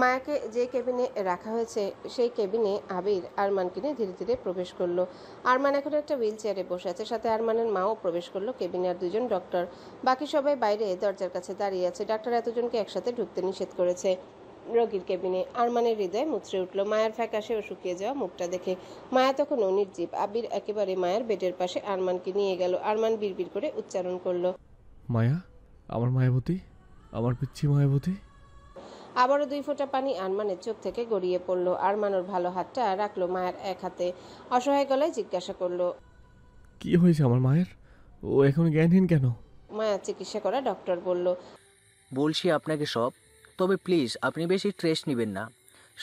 মায়াকে যে কেবিনে রাখা হয়েছে সেই কেবিনে আবির আরমানকে নিয়ে ধীরে ধীরে প্রবেশ করলো। আরমান এখন একটা হুইল চেয়ারে বসে আছে, সাথে আরমানের মাও প্রবেশ করলো কেবিনে, আর দুজন ডক্টর। বাকি সবাই বাইরে দরজার কাছে দাঁড়িয়ে আছে। ডাক্তার এতজনকে একসাথে ঢুকতে নিষেধ করেছে রোগীর কেবিনে। আরমানের হৃদয় মুচড়ে উঠল মায়ার ফ্যাকাশে ও শুকিয়ে যাওয়া মুখটা দেখে। মায়া তখনও নির্জীব। আবির একেবারে মায়ার বেডের পাশে আরমানকে নিয়ে গেল। আরমান বিড়বিড় করে উচ্চারণ করলো, মায়া, আমার মায়াবতী, আমার পিচ্ছি মায়াবতী। আবারও 2 ফোঁটা পানি আরমানের চোখ থেকে গড়িয়ে পড়ল। আরমান ওর ভালো হাতটা রাখলো মায়ের এক হাতে। অসহায় গলায় জিজ্ঞাসা করলো, কি হয়েছে আমার মায়ের? ও এখন জ্ঞানহীন কেন? মায়া চিকিৎসা করা ডক্টর বলল, বলছি আপনাকে সব, তবে প্লিজ আপনি বেশি স্ট্রেস নেবেন না,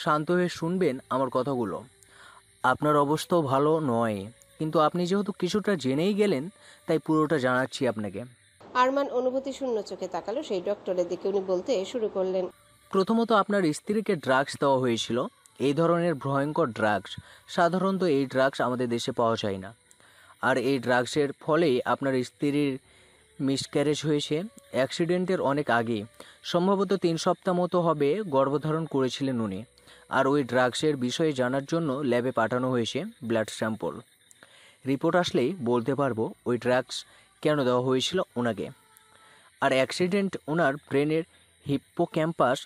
শান্ত হয়ে শুনবেন আমার কথাগুলো। আপনার অবস্থাও ভালো নয়, কিন্তু আপনি যেহেতু কিছুটা জেনেই গেলেন তাই পুরোটা জানাচ্ছি আপনাকে। আরমান অনুভূতি শূন্য চোখে তাকালো সেই ডক্টরের দিকে। উনি বলতে শুরু করলেন, প্রথমত আপনার স্ত্রীকে ড্রাগস দেওয়া হয়েছিল। এই ধরনের ভয়ঙ্কর ড্রাগস, সাধারণত এই ড্রাগস আমাদের দেশে পাওয়া যায় না। আর এই ড্রাগসের ফলেই আপনার স্ত্রীর মিসক্যারেজ হয়েছে অ্যাক্সিডেন্টের অনেক আগে। সম্ভবত 3 সপ্তাহ মতো হবে গর্ভধারণ করেছিলেন উনি। আর ওই ড্রাগসের বিষয়ে জানার জন্য ল্যাবে পাঠানো হয়েছে ব্লাড স্যাম্পল। রিপোর্ট আসলেই বলতে পারবো ওই ড্রাগস কেন দেওয়া হয়েছিল ওনাকে। আর অ্যাক্সিডেন্ট ওনার ব্রেনের হিপ্পোক্যাম্পাস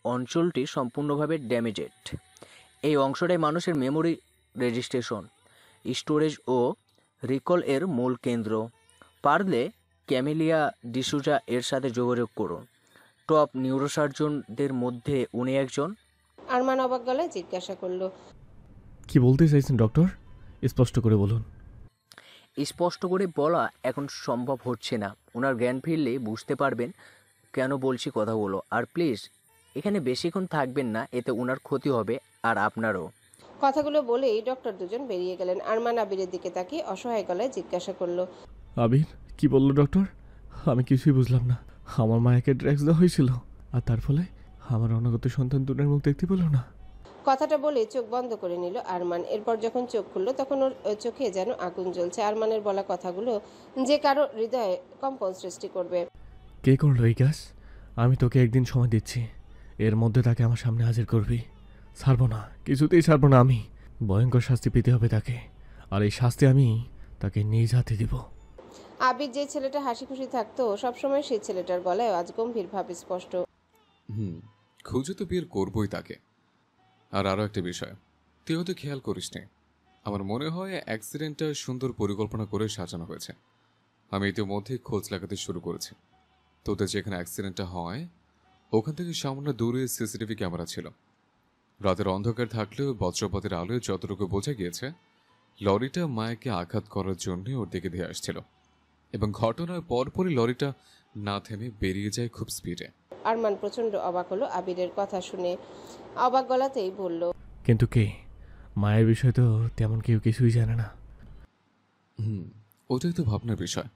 অঞ্চলটি সম্পূর্ণভাবে ড্যামেজেড। এই অংশটাই মানুষের মেমোরি রেজিস্ট্রেশন, স্টোরেজ ও রিকল এর মূল কেন্দ্র। পারলে ক্যামেলিয়া ডিসুজা এর সাথে যোগাযোগ করুন। টপ নিউরোসার্জনদের মধ্যে উনি একজন। আরমান অবাক গলায় জিজ্ঞাসা করলো, কি বলতে চাইছেন ডক্টর? স্পষ্ট করে বলুন। স্পষ্ট করে বলা এখন সম্ভব হচ্ছে না। ওনার জ্ঞান ফিরলে বুঝতে পারবেন কেন বলছি কথাগুলো। আর প্লিজ এখানে বেশিক্ষণ থাকবেন না, এতে ওনার ক্ষতি হবে আর আপনারও। কথাগুলো বলেই ডক্টর দুজন বেরিয়ে গেলেন। আরমান আবিরের দিকে তাকিয়ে অসহায় গলায় জিজ্ঞাসা করলো, আবির, কি বললো ডক্টর? আমি কিছুই বুঝলাম না। আমার মায়াকে ড্রাগস দেওয়া হয়েছিল, আর তার ফলে আমার অনাগত সন্তান দুনের মুখ দেখতে পেল না। কথাটা বলে চোখ বন্ধ করে নিল আরমান। এরপর যখন চোখ খুললো তখন ওর চোখে যেন আগুন জ্বলছে। আরমানের বলা কথাগুলো যে কারো হৃদয়ে কম্পন সৃষ্টি করবে। কে করলো এই কাজ? আমি তোকে একদিন সময় দিচ্ছি, এর মধ্যে তাকে আমার সামনে হাজির করবি। ছাড়বো না, কিছুতেই ছাড়বো না আমি। ভয়ঙ্কর শাস্তি পেতে হবে তাকে, আর এই শাস্তি আমি তাকে নিজ হাতে দিব। আবির যে ছেলেটা হাসি খুশি থাকতো সবসময়, সেই ছেলেটার গলায় আজ গম্ভীর ভাব স্পষ্ট। খুঁজে তো বিয়ের করবই তাকে। আর আরও একটা বিষয় তুই হয়তো খেয়াল করিস নি, আমার মনে হয় অ্যাক্সিডেন্টটা সুন্দর পরিকল্পনা করে সাজানো হয়েছে। আমি ইতিমধ্যেই খোঁজ লাগাতে শুরু করেছি। তোদের যেখানে অ্যাক্সিডেন্টটা হয় ওখান থেকে সামান্য দূরে সিসিটিভি ক্যামেরা ছিল। রাতের অন্ধকার থাকলেও বজ্রপাতের আলোয় যতটুকু বোঝা গিয়েছে লরিটা মায়াকে আঘাত করার জন্য ওর দিকে ধেয়ে আসছিল, এবং ঘটনার পরপরই লরিটা না থেমে বেরিয়ে যায় খুব স্পিডে। আরমান প্রচন্ড অবাক হলো আবিরের কথা শুনে। অবাক গলাতেই বলল, কিন্তু কে? মায়ের বিষয় তো তেমন কেউ কিছুই জানে না। ওটাই তো ভাবনার বিষয়।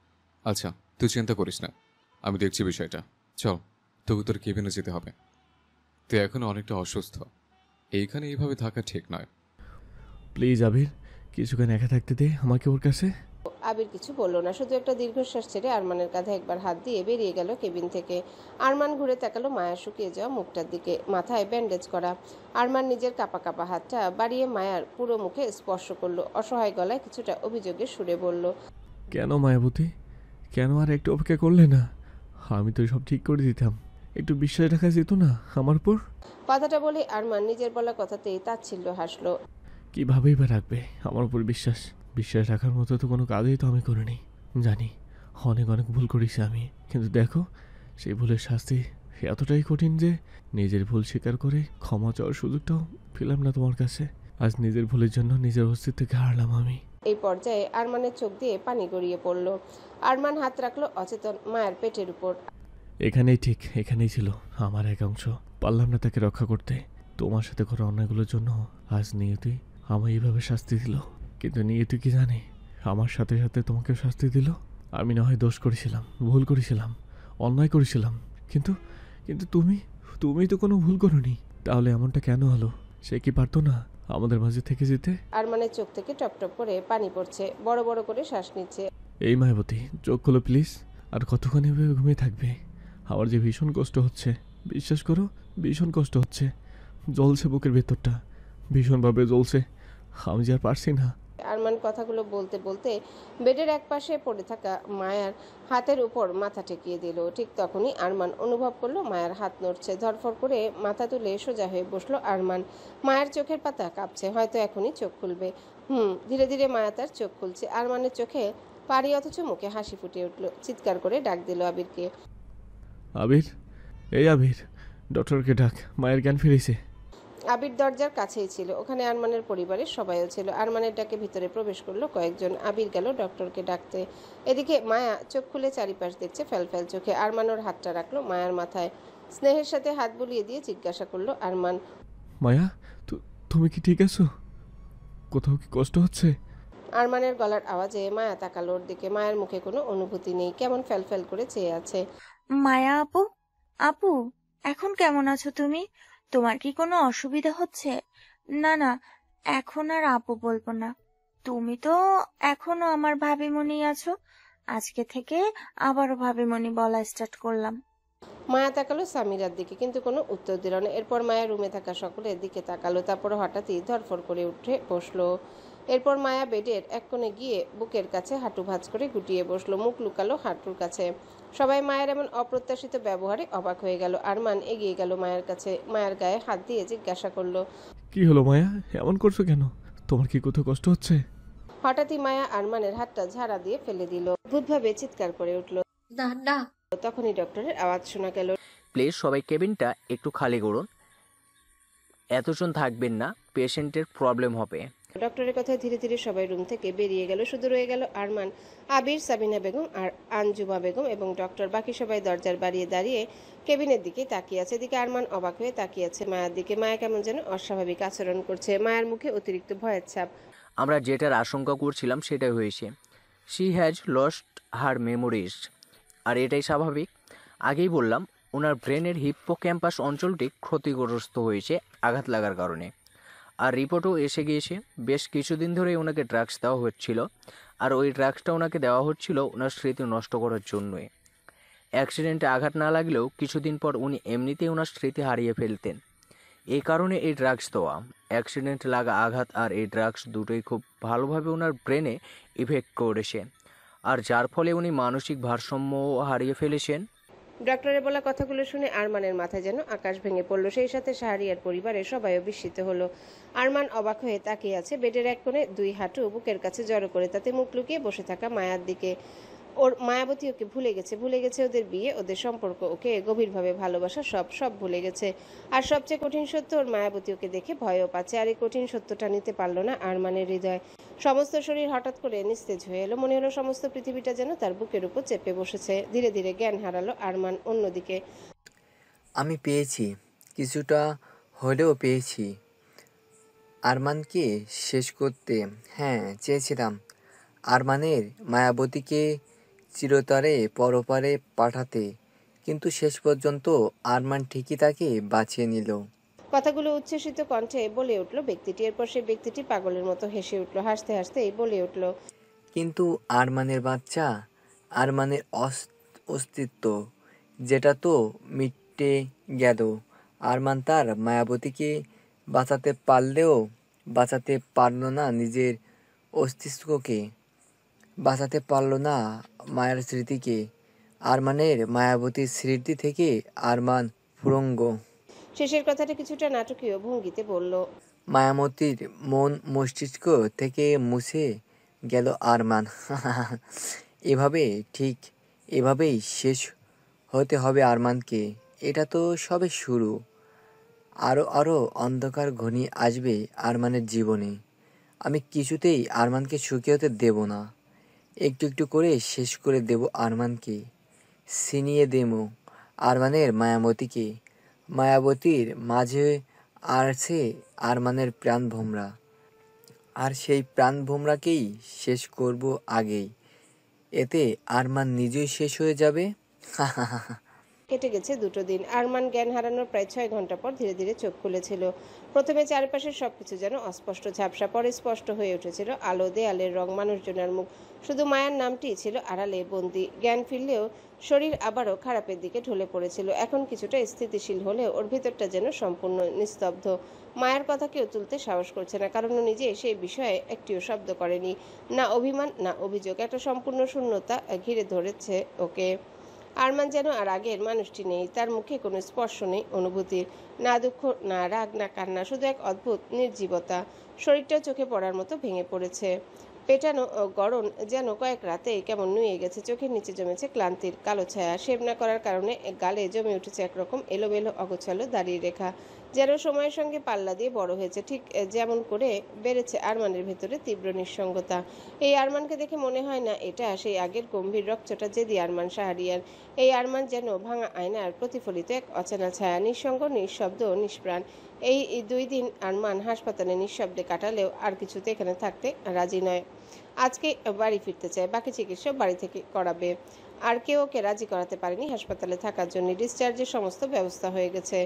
আচ্ছা তুই চিন্তা করিস না, আমি দেখছি বিষয়টা। চল, তোকে তোর কেবিনে যেতে হবে। তুই এখন অনেকটা অসুস্থ, এইখানে এইভাবে থাকা ঠিক নয়। প্লিজ আবির, কিছুক্ষণ একা থাকতে দে আমাকে ওর কাছে। আবির কিছু বলল না, শুধু একটা দীর্ঘশ্বাস ছেড়ে আরমানের কাঁধে একবার হাত দিয়ে বেরিয়ে গেল কেবিন থেকে। আরমান ঘুরে তাকালো মায়ার শুকিয়ে যাওয়া মুখটার দিকে, মাথায় ব্যান্ডেজ করা। আরমান নিজের কাঁপা কাঁপা হাতটা বাড়িয়ে মায়ার পুরো মুখে স্পর্শ করলো। অসহায় গলায় কিছুটা অভিযোগের সুরে বলল, কেন মায়াবতী, কেন আর একটু অপেক্ষা করলে না? আমি তো সব ঠিক করে দিতাম। একটু বিশ্বাস রাখা যেত না আমার উপর? কথাটা বলে আরমান নিজের বলা কথাতেই তাচ্ছিল্য হাসলো। কীভাবেই বা রাখবে আমার উপর বিশ্বাস? বিশ্বাস রাখার মতো তো কোনো কাজই তো আমি করিনি। জানি অনেক অনেক ভুল করেছি আমি, কিন্তু দেখো সেই ভুলের শাস্তি এতটাই কঠিন যে নিজের ভুল স্বীকার করে ক্ষমা চাওয়ার সুযোগটাও পেলাম না তোমার কাছে। আজ নিজের ভুলের জন্য নিজের অস্তিত্বকে হারালাম আমি। এই পর্যায়ে আরমানের চোখ দিয়ে পানি গড়িয়ে পড়ল। আরমান হাত রাখলো অচেতন মায়ের পেটের উপর। এখানেই ঠিক, এখানেই ছিল আমার একাংশ। পারলাম না তাকে রক্ষা করতে। তোমার সাথে করা অন্যায়গুলোর জন্য আজ নিয়তি আমায় এইভাবে শাস্তি দিল। কিন্তু নিয়তি কি জানে আমার সাথে সাথে তোমাকেও শাস্তি দিল? আমি না হয় দোষ করেছিলাম, ভুল করেছিলাম, অন্যায় করেছিলাম, কিন্তু কিন্তু তুমি তুমি তো কোনো ভুল করোনি। তাহলে এমনটা কেন হলো? সে কি পারতো না আমাদের মাঝে থেকে যেতে? আরমানের চোখ থেকে টপ টপ করে পানি পড়ছে, বড় বড় করে শ্বাস নিচ্ছে। এই মায়াবতী, চোখ খোলো প্লিজ। আর কতক্ষণ এভাবে ঘুমিয়ে থাকবে? আমার যে ভীষণ কষ্ট হচ্ছে। বিশ্বাস করো, ভীষণ কষ্ট হচ্ছে। জ্বলছে বুকের ভেতরটা, ভীষণভাবে জ্বলছে। আমি যে আর পারছি না। আরমান কথাগুলো বলতে বলতে বেডের একপাশে পড়ে থাকা মায়ার হাতের উপর মাথা ঠেকিয়ে দিল। ঠিক তখনই আরমান অনুভব করলো মায়ার হাত নড়ছে। ধরফর করে মাথা তুলে সোজা হয়ে বসলো আরমান। মায়ের চোখের পাতা কাঁপছে, হয়তো এখনই চোখ খুলবে। ধীরে ধীরে মায়া তার চোখ খুলছে। আরমানের চোখে পারি, অথচ মুখে হাসি ফুটে উঠল। চিৎকার করে ডাক দিল আবিরকে। আবির, এই আবির, ডক্টরকে ডাক, মায়ের জ্ঞান ফিরেছে। আবির দরজার কাছেই ছিল। ওখানে আরমানের পরিবারের সবাইও ছিল। আরমানের ডাকে ভিতরে প্রবেশ করলো কয়েকজন। আবির গেল ডক্টরকে ডাকতে। এদিকে মায়া চোখ খুলে চারিপাশ দেখছে ফ্যালফ্যাল চোখে। আরমান ওর হাতটা রাখলো মায়ার মাথায়। স্নেহের সাথে হাত বুলিয়ে দিয়ে জিজ্ঞাসা করলো আরমান। মায়া, তুমি কি ঠিক আছো? কোথাও কি কষ্ট হচ্ছে? আরমানের গলার আওয়াজে মায়া তাকালো ওর দিকে। মায়ের মুখে কোনো অনুভূতি নেই, কেমন ফ্যালফ্যাল করে চেয়ে আছে। মায়া আপু, আপু, এখন কেমন আছো তুমি? তোমার কি কোনো অসুবিধা হচ্ছে? না না, এখন আর আপু বলবো না। তুমি তো এখনো আমার ভাবিমণি আছো। আজকে থেকে আবারও ভাবিমণি বলা স্টার্ট করলাম। মায়া তাকালো সামিরার দিকে, কিন্তু কোনো উত্তর দিল না। এরপর মায়া রুমে থাকা সকলের দিকে তাকালো, তারপর হঠাৎই ধরফর করে উঠে বসলো। এরপর মায়া বেডের এক কোণে গিয়ে বুকের কাছে হাঁটু ভাঁজ করে গুটিয়ে বসলো, মুখ লুকালো হাঁটুর কাছে। সবাই মায়ের এমন অপ্রত্যাশিত ব্যবহারে অবাক হয়ে গেল। আরমান এগিয়ে গেল মায়ের কাছে, মায়ের গায়ে হাত দিয়ে জিজ্ঞাসা করলো। কি হলো মায়া, এমন করছো কেন? তোমার কি কোথাও কষ্ট হচ্ছে? হঠাৎই মায়া আরমানের হাতটা ঝাড়া দিয়ে ফেলে দিল। অদ্ভুতভাবে চিৎকার করে উঠল। না না। তখনই ডক্টরের আওয়াজ শোনা গেল। প্লিজ সবাই কেবিনটা একটু খালি করুন, এতজন থাকবেন না, পেশেন্টের প্রবলেম হবে। ডক্টরের কথায় ধীরে ধীরে সবাই রুম থেকে বেরিয়ে গেল। শুধু রয়ে গেল আরমান, আবির, সাবিনা বেগম আর আঞ্জুমা বেগম এবং ডক্টর। বাকি সবাই দরজার বাড়িয়ে দাঁড়িয়ে কেবিনের দিকে তাকিয়ে আছে। এদিকে আরমান অবাক হয়ে তাকিয়ে আছে মায়ের দিকে। মায়া কেমন যেন অস্বাভাবিক আচরণ করছে। মায়ের মুখে অতিরিক্ত ভয়ের ছাপ। আমরা যেটার আশঙ্কা করছিলাম সেটাই হয়েছে। She has lost her memories. আর এটাই স্বাভাবিক। আগেই বললাম, ওনার ব্রেনের হিপ্পোক্যাম্পাস অঞ্চলটি ক্ষতিগ্রস্ত হয়েছে আঘাত লাগার কারণে। আর রিপোর্টও এসে গিয়েছে। বেশ কিছুদিন ধরেই ওনাকে ড্রাগস দেওয়া হচ্ছিল, আর ওই ড্রাগসটা ওনাকে দেওয়া হচ্ছিল ওনার স্মৃতি নষ্ট করার জন্যই। অ্যাক্সিডেন্টে আঘাত না লাগলেও কিছুদিন পর উনি এমনিতেই ওনার স্মৃতি হারিয়ে ফেলতেন। এই কারণে এই ড্রাগস দেওয়া। অ্যাক্সিডেন্ট লাগা আঘাত আর এই ড্রাগস দুটোই খুব ভালোভাবে ওনার ব্রেনে ইফেক্ট করেছে, আর যার ফলে উনি মানসিক ভারসাম্যও হারিয়ে ফেলেছেন। ডক্টরের বলা কথাগুলো শুনে আরমানের মাথায় যেন আকাশ ভেঙে পড়লো। সেই সাথে শাহরিয়ার পরিবারের সবাইও বিস্মিত হলো। আরমান অবাক হয়ে তাকিয়ে আছে বেডের এক কোণে, দুই হাঁটু বুকের কাছে জড়ো করে, তাতে মুখ লুকিয়ে বসে থাকা মায়ার দিকে। ওর মায়াবতী ওকে ভুলে গেছে ওদের বিয়ে, ওদের সম্পর্ক, ওকে গভীরভাবে ভালোবাসা, সব সব ভুলে গেছে। আর সবচেয়ে কঠিন সত্য, ওর মায়াবতী ওকে দেখে ভয়ও পাচ্ছে। আর এই কঠিন সত্যটা নিতে পারলো না আরমানের হৃদয়। সমস্ত শরীর হঠাৎ করে নিস্তেজ হয়ে এলো। মনে হলো সমস্ত পৃথিবীটা যেন তার বুকের উপর চেপে বসেছে। ধীরে ধীরে জ্ঞান হারালো আরমান। অন্যদিকে আমি পেয়েছি, কিছুটা হলেও পেয়েছি। আরমানকে শেষ করতে, হ্যাঁ, চেয়েছিলাম। আরমানের মায়াবতীকে চিরতরে পরপারে পাঠাতে, কিন্তু শেষ পর্যন্ত আরমান ঠিকই তাকে বাঁচিয়ে নিল। কথাগুলো উচ্ছ্বসিত কণ্ঠে বলে উঠল ব্যক্তিটি। এরপর সেই ব্যক্তিটি পাগলের মতো হেসে উঠল। হাসতে হাসতেই বলে উঠল। কিন্তু আরমানের বাচ্চা, আরমানের অস্তিত্ব, যেটা তো মিটে গেল। আরমান তার মায়াবতীকে বাঁচাতে পারলেও বাঁচাতে পারল না নিজের অস্তিত্বকে, বাঁচাতে পারল না মায়ের স্মৃতিকে। আরমানের মায়াবতীর স্মৃতি থেকে আরমান ফুরঙ্গ। শেষের কথাটা কিছুটা নাটকীয় ভঙ্গিতে বলল। মায়াবতীর মন মস্তিষ্ক থেকে মুছে গেল আরমান। ঠিক এভাবেই শেষ হতে হবে আরমানকে। এটা তো সবে শুরু। আরও আরও অন্ধকার ঘনিয়ে আসবে আরমানের জীবনে। আমি কিছুতেই আরমানকে সুখী হতে দেব না। একটু একটু করে শেষ করে দেব আরমানকে। ছিনিয়ে দেব আরমানের মায়াবতীকে। মায়াবতীর মাঝে আছে আরমানের প্রাণভোমরা, আর সেই প্রাণভোমরাকেই শেষ করব আগেই। এতে আরমান নিজেই শেষ হয়ে যাবে। কেটে গেছে 2টো দিন। আরমান জ্ঞান হারানোর প্রায় 6 ঘন্টা পর ধীরে ধীরে চোখ খুলেছিল। প্রথমে চারপাশের সবকিছু যেন অস্পষ্ট ঝাপসা, পরে স্পষ্ট হয়ে উঠেছিল আলো, দেয়ালের রং, মানুষজনের মুখ। শুধু মায়ার নামটিই ছিল আড়ালে বন্দি। জ্ঞান ফিরলেও শরীর আবারও খারাপের দিকে ঢলে পড়েছিল। এখন কিছুটা স্থিতিশীল হলেও ওর ভিতরটা যেন সম্পূর্ণ নিস্তব্ধ। মায়ের কথা কেউ তুলতে সাহস করছে না, কারণ ও নিজে সেই বিষয়ে একটিও শব্দ করেনি। না অভিমান, না অভিযোগ, একটা সম্পূর্ণ শূন্যতা ঘিরে ধরেছে ওকে। আরমান যেন আর আগের মানুষটি নেই। তার মুখে কোনো স্পর্শ নেই অনুভূতির, না দুঃখ, না রাগ, না কান্না, শুধু এক অদ্ভুত নির্জীবতা। শরীরটাও চোখে পড়ার মতো ভেঙে পড়েছে। পেটানো গড়ন যেন কয়েক রাতে কেমন নুয়ে গেছে। চোখের নিচে জমেছে ক্লান্তির কালো ছায়া। শেভ না করার কারণে গালে জমে উঠেছে একরকম এলোমেলো অগোছালো দাড়ির রেখা, যেন সময়ের সঙ্গে পাল্লা দিয়ে বড় হয়েছে। ঠিক যেমন করে বেড়েছে আরমানের ভেতরে তীব্র নিঃসঙ্গতা। এই আরমানকে দেখে মনে হয় না এটা সেই আগের গম্ভীর রকচটা জেদি আরমান শাহরিয়ার। এই আরমান যেন ভাঙা আয়নার প্রতিফলিত এক অচেনা ছায়া, নিঃসঙ্গ, নিঃশব্দ, নিষ্প্রাণ। এই 2 দিন আরমান হাসপাতালে নিঃশব্দে কাটালেও আর কিছুতে এখানে থাকতে রাজি নয়। আজকে বাড়ি ফিরতে চায়, বাকি চিকিৎসা বাড়ি থেকে করাবে। আর কেউ ওকে রাজি করাতে পারেনি হাসপাতালে থাকার জন্য। ডিসচার্জের সমস্ত ব্যবস্থা হয়ে গেছে।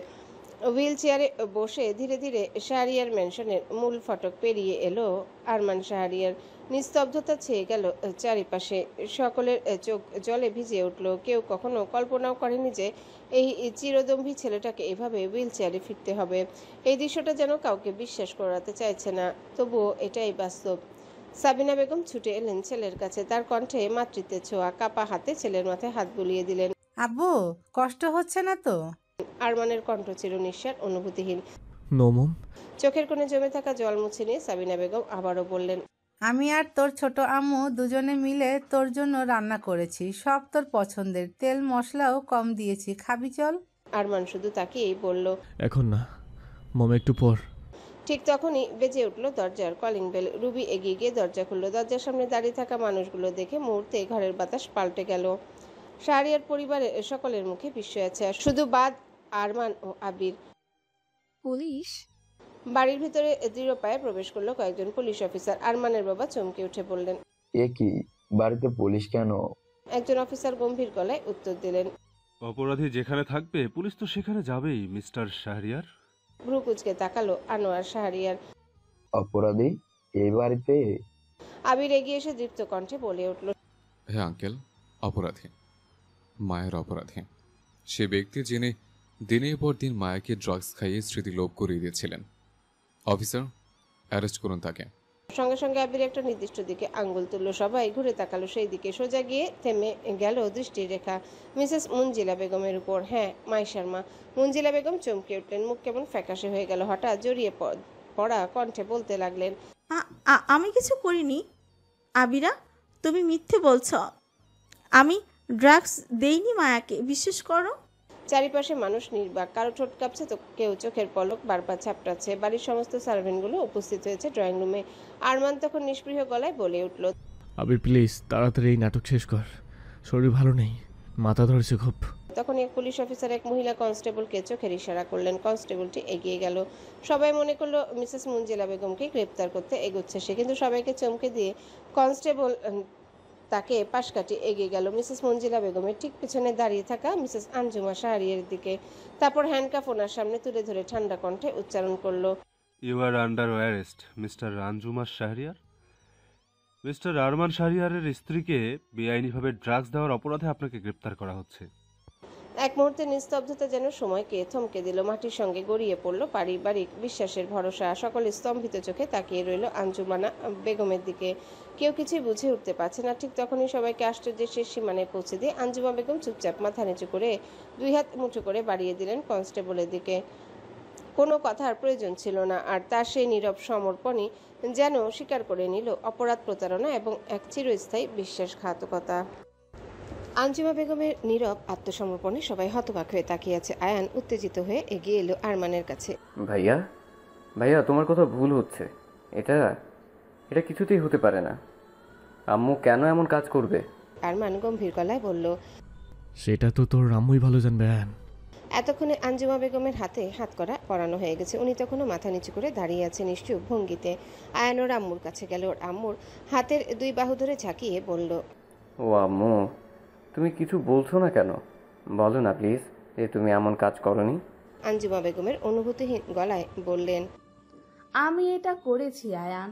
হুইল চেয়ারে বসে ধীরে ধীরে শাহরিয়ার ম্যানশনের মূল ফটক পেরিয়ে এলো আরমান শাহরিয়ার। নিস্তব্ধতা ছেয়ে গেল চারিপাশে। সকলের চোখ জলে ভিজে উঠল। কেউ কখনো কল্পনাও করেনি যে এই চিরদম্ভী ছেলেটাকে এভাবে হুইল চেয়ারে ফিরতে হবে। এই দৃশ্যটা যেন কাউকে বিশ্বাস করাতে চাইছে না, তবুও এটাই বাস্তব। সাবিনা বেগম ছুটে এলেন ছেলের কাছে। তার কণ্ঠে মাতৃত্বের ছোঁয়া। কাপা হাতে ছেলের মাথায় হাত বুলিয়ে দিলেন। আব্বু, কষ্ট হচ্ছে না তো? আরমানের কণ্ঠ ছিল নিঃশ্বাস, অনুভূতিহীন। No mom. চোখের কোণে জমে থাকা জল মুছে নিয়ে সাবিনা বেগম আবারও বললেন, আমি আর তোর ছোট আম্মু দুজনে মিলে তোর জন্য রান্না করেছি, সব তোর পছন্দের, তেল মশলাও কম দিয়েছি, খাবি চল? আরমান শুধু তাকিয়েই বলল, এখন না মম, একটু পর। ঠিক তখনই বেজে উঠল দরজার কলিং বেল। রুবি এগিয়ে গিয়ে দরজা খুলল। দরজার সামনে দাঁড়িয়ে থাকা মানুষগুলো দেখে মুহূর্তে ঘরের বাতাস পাল্টে গেল। শাহরিয়ার পরিবারের সকলের মুখে বিস্ময় আছে, শুধু বাদ আরমান ও আবির। পুলিশ? বাড়ির ভিতরে দৃঢ় পায়ে প্রবেশ করলো কয়েকজন পুলিশ অফিসার। আরমানের বাবা চমকে উঠে বললেন, এ কি, বাড়িতে পুলিশ কেন? একজন অফিসার গম্ভীর গলায় উত্তর দিলেন। অপরাধী যেখানে থাকবে পুলিশ তো সেখানে যাবেই, মিস্টার শাহরিয়ার। ভ্রু কুচকে তাকালো আনোয়ার শাহরিয়ার। অপরাধী এই বাড়িতে? আবির এগিয়ে এসে দীপ্ত কণ্ঠে বলে উঠল, হ্যাঁ আঙ্কেল, অপরাধী, মায়ের অপরাধী। সে ব্যক্তি যিনি দিনের পর দিন মায়াকে ড্রাগস খাইয়ে স্মৃতি লোপ করিয়ে দিয়েছিলেন। অফিসার, অ্যারেস্ট করুন তাকে। সঙ্গে সঙ্গে আবির একটা নির্দিষ্ট দিকে আঙ্গুল তুলল। সবাই ঘুরে তাকালো সেই দিকে। সোজা গিয়ে থেমে গেল দৃষ্টির রেখা মিসেস মুনজিলা বেগমের উপর। হ্যাঁ, মাইশার মা। মুনজিলা বেগম চমকে উঠলেন। মুখ কেমন ফ্যাকাশে হয়ে গেল। হঠাৎ জড়িয়ে পড়া কণ্ঠে বলতে লাগলেন, আমি কিছু করিনি। আবিরা, তুমি মিথ্যে বলছ। আমি ড্রাগস দেইনি মায়াকে, বিশ্বাস করো। চারিপাশে মানুষ নির্বাক। কারো ঠোঁট কাঁপছে তো কেউ চোখের পলক বারবার ঝাপটাচ্ছে। বাড়ির সমস্ত সার্ভেন্টগুলো উপস্থিত হয়েছে ড্রয়িং রুমে। আরমান তখন নিষ্পৃহ গলায় বলে উঠল, আবির প্লিজ তাড়াতাড়ি এই নাটক শেষ কর, শরীর ভালো নেই, মাথা ধরেছে খুব। তখন এক পুলিশ অফিসার এক মহিলা কনস্টেবলকে চোখের ইশারা করলেন। কনস্টেবলটি এগিয়ে গেল। সবাই মনে করলো মিসেস মুনজিলা বেগমকে গ্রেপ্তার করতে এগোচ্ছে সে, কিন্তু সবাইকে চমকে দিয়ে কনস্টেবল তাকে পাশ কাটিয়ে এগিয়ে গেল মিসেস মঞ্জিলা বেগমের ঠিক পিছনে দাঁড়িয়ে থাকা মিসেস আঞ্জুমা শাহরিয়ার দিকে। তারপর হ্যান্ডকাফ ওনার সামনে তুলে ধরে ঠান্ডা কণ্ঠে উচ্চারণ করলো, you are under arrest mister Anjumar Shahriar. Mister Arman শাহরিয়ারের স্ত্রীকে বেআইনিভাবে ড্রাগস দেওয়ার অপরাধে আপনাকে গ্রেপ্তার করা হচ্ছে। এক মুহূর্তে নিস্তব্ধতা যেন সময়কে থমকে দিল। মাটির সঙ্গে গড়িয়ে পড়ল পারিবারিক বিশ্বাসের ভরসা। সকলে স্তম্ভিত চোখে তাকিয়ে রইল আঞ্জুমানা বেগমের দিকে। কেউ কিছুই বুঝে উঠতে পারছে না। ঠিক তখনই সবাইকে আশ্চর্যের শেষ সীমানায় পৌঁছে দিয়ে আঞ্জুমা বেগম চুপচাপ মাথা নিচু করে 2 হাত মুঠো করে বাড়িয়ে দিলেন কনস্টেবলের দিকে। কোনো কথার প্রয়োজন ছিল না। আর তার সেই নীরব সমর্পণই যেন স্বীকার করে নিল অপরাধ, প্রতারণা এবং এক চিরস্থায়ী বিশ্বাসঘাতকতা। আঞ্জুমা বেগমের নীরব আত্মসমর্পণে সবাই হতবাক হয়ে তাকিয়ে আছে। আয়ান উত্তেজিত হয়ে এগিয়ে এলো আরমানের কাছে। ভাইয়া, ভাইয়া তোমার কথা ভুল হচ্ছে। এটা এটা কিছুতেই হতে পারে না। আম্মু কেন এমন কাজ করবে? আরমান গম্ভীর গলায় বলল, সেটা তো তোর আম্মুই ভালো জানবে আয়ান। এতক্ষণে আঞ্জুমা বেগমের হাতে হাত করা পরানো হয়ে গেছে। উনি তখনও মাথা নিচু করে দাঁড়িয়ে আছে নিশ্চুপ ভঙ্গিতে। আয়ান ওর আম্মুর কাছে গেল। ওর আম্মুর হাতের 2 বাহু ধরে ঝাঁকিয়ে বলল, ও আম্মু, তুমি কিছু বলছো না কেন? বলো না প্লিজ যে তুমি এমন কাজ করনি। আঞ্জুমা বেগমের অনুভূতিহীন গলায় বললেন। আমি এটা করেছি আয়ান।